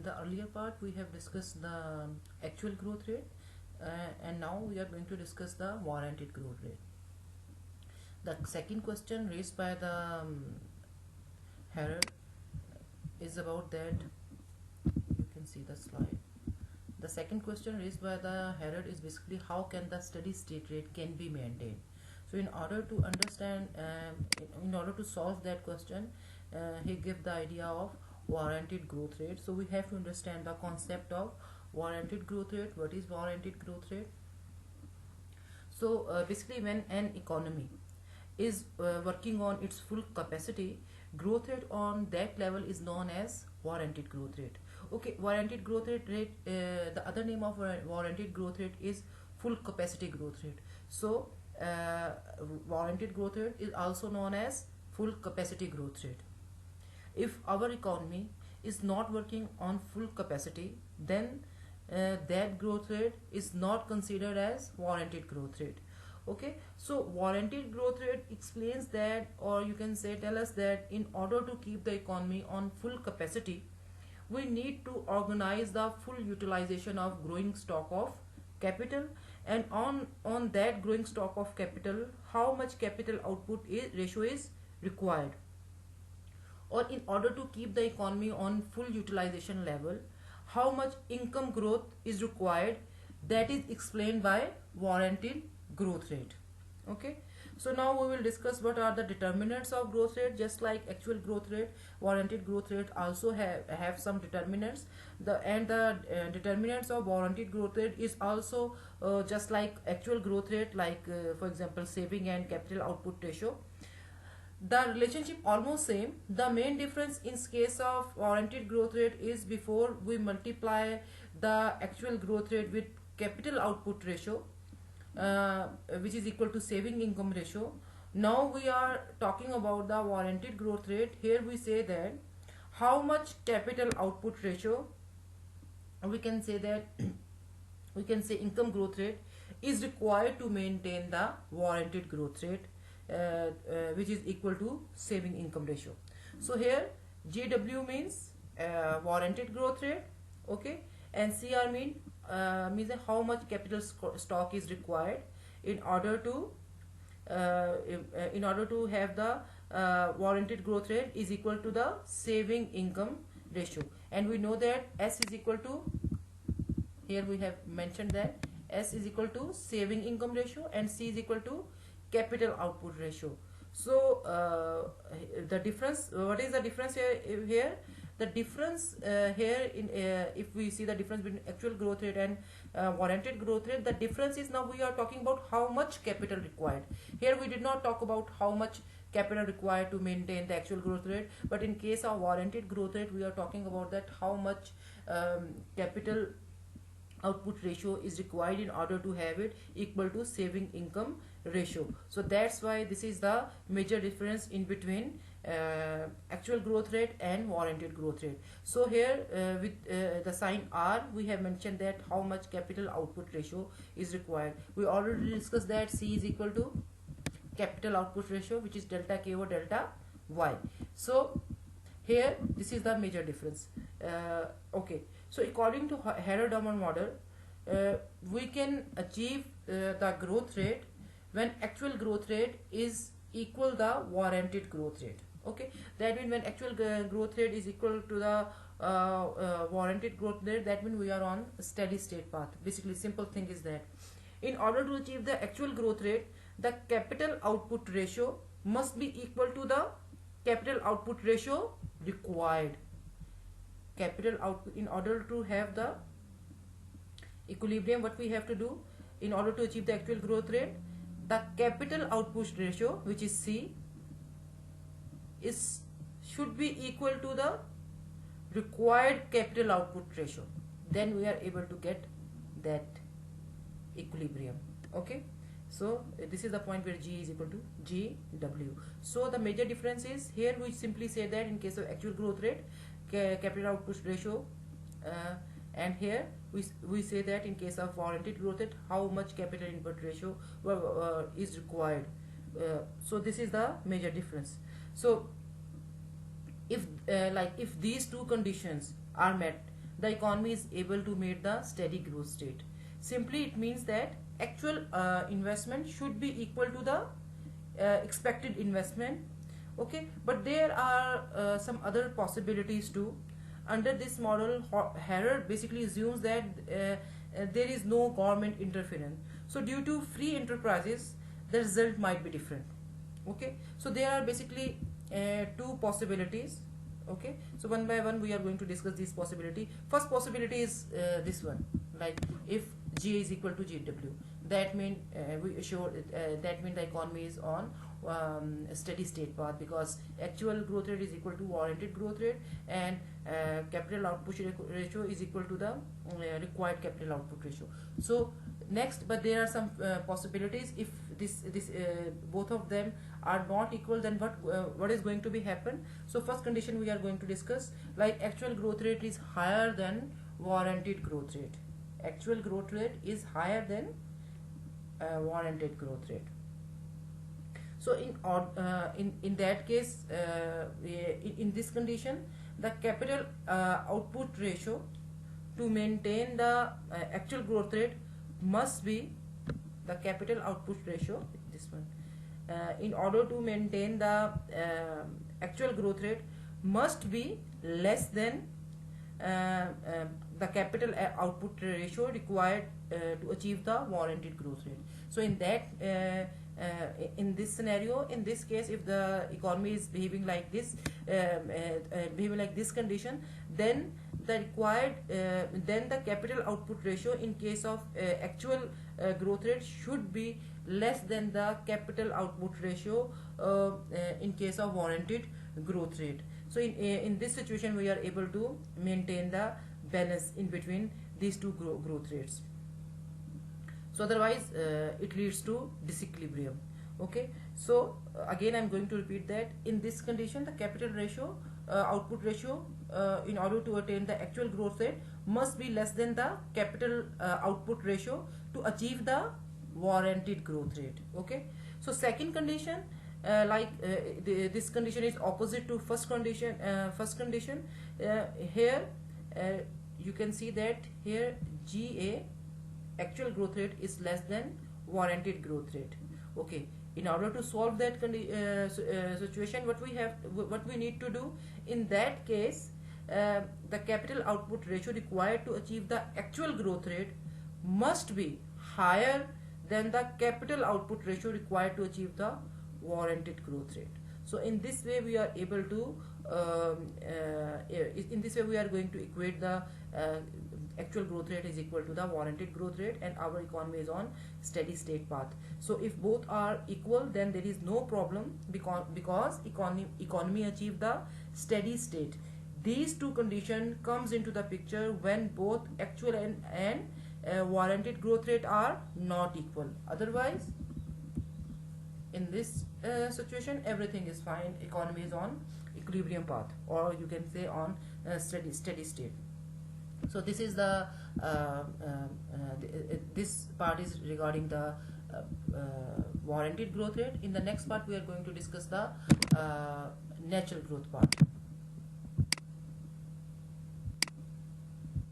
the earlier part we have discussed the actual growth rate, and now we are going to discuss the warranted growth rate. The second question raised by the Herald is about that. You can see the slide. The second question raised by the Herald is basically how can the steady state rate can be maintained. So in order to understand, in order to solve that question, he gave the idea of warranted growth rate. So we have to understand the concept of warranted growth rate. What is warranted growth rate? So basically when an economy is working on its full capacity, growth rate on that level is known as warranted growth rate. Okay, warranted growth rate, the other name of warranted growth rate is full capacity growth rate. So warranted growth rate is also known as full capacity growth rate. If our economy is not working on full capacity, then that growth rate is not considered as warranted growth rate. Okay, so warranted growth rate explains that, or you can say tell us that in order to keep the economy on full capacity, we need to organize the full utilization of growing stock of capital, and on that growing stock of capital, how much capital output ratio is required, or in order to keep the economy on full utilization level, how much income growth is required, that is explained by warranted growth rate. Okay, so now we will discuss what are the determinants of growth rate. Just like actual growth rate, warranted growth rate also have some determinants. The determinants of warranted growth rate is also just like actual growth rate, like for example saving and capital output ratio. The relationship almost same. The main difference in case of warranted growth rate is before we multiply the actual growth rate with capital output ratio, which is equal to saving income ratio. Now we are talking about the warranted growth rate. Here we say that how much capital output ratio, we can say that we can say income growth rate is required to maintain the warranted growth rate, which is equal to saving income ratio. So here GW means warranted growth rate, okay, and CR means how much capital stock is required in order to have the warranted growth rate is equal to the saving income ratio. And we know that S is equal to, here we have mentioned that S is equal to saving income ratio and C is equal to capital output ratio. So the difference, what is the difference here? The difference here in if we see the difference between actual growth rate and warranted growth rate, the difference is now we are talking about how much capital required. Here we did not talk about how much capital required to maintain the actual growth rate, but in case of warranted growth rate we are talking about that how much capital output ratio is required in order to have it equal to saving income ratio. So that's why this is the major difference in between actual growth rate and warranted growth rate. So here with the sign R we have mentioned that how much capital output ratio is required. We already discussed that C is equal to capital output ratio, which is delta K over delta Y. So here this is the major difference. Okay, so according to Herald-Urban model, we can achieve the growth rate when actual growth rate is equal the warranted growth rate. Okay, that means when actual growth rate is equal to the warranted growth rate, that means we are on a steady state path. Basically simple thing is that in order to achieve the actual growth rate, the capital output ratio must be equal to the capital output ratio required. Capital output, in order to have the equilibrium, what we have to do in order to achieve the actual growth rate, the capital output ratio, which is C, should be equal to the required capital output ratio. Then we are able to get that equilibrium. Okay, so this is the point where G is equal to GW. So the major difference is here we simply say that in case of actual growth rate, capital output ratio, and here we say that in case of warranted growth rate how much capital input ratio is required. So this is the major difference. So if these two conditions are met, the economy is able to meet the steady growth state. Simply it means that actual investment should be equal to the expected investment. Okay, but there are some other possibilities too. Under this model, Harrod basically assumes that there is no government interference. So due to free enterprises, the result might be different. Okay, so there are basically two possibilities. Okay, so one by one we are going to discuss this possibility. First possibility is this one, like if G is equal to GW, that mean that mean the economy is on a steady state path, because actual growth rate is equal to warranted growth rate, and capital output ratio is equal to the required capital output ratio. So next, but there are some possibilities. If this both of them are not equal, then what is going to be happen? So first condition we are going to discuss, like actual growth rate is higher than warranted growth rate. Actual growth rate is higher than warranted growth rate. So in that case, in this condition, the capital output ratio to maintain the actual growth rate must be the capital output ratio, this one, in order to maintain the actual growth rate must be less than the capital output ratio required to achieve the warranted growth rate. So in that in this scenario, in this case, if the economy is behaving like this, behaving like this condition, then the required then the capital output ratio in case of actual growth rate should be less than the capital output ratio in case of warranted growth rate. So in this situation we are able to maintain the balance in between these two growth rates. So otherwise it leads to disequilibrium. Okay, so again I'm going to repeat that in this condition the capital ratio output ratio in order to attain the actual growth rate must be less than the capital output ratio to achieve the warranted growth rate. Okay, so second condition, this condition is opposite to first condition. Here you can see that here GA, actual growth rate, is less than warranted growth rate. Okay, in order to solve that situation, what we need to do in that case, the capital output ratio required to achieve the actual growth rate must be higher than the capital output ratio required to achieve the warranted growth rate. So in this way we are able to in this way we are going to equate the actual growth rate is equal to the warranted growth rate, and our economy is on steady state path. So if both are equal, then there is no problem, because economy achieve the steady state. These two conditions comes into the picture when both actual and warranted growth rate are not equal. Otherwise, in this situation everything is fine, economy is on equilibrium path, or you can say on steady state. So this is the this part is regarding the warranted growth rate. In the next part we are going to discuss the natural growth part.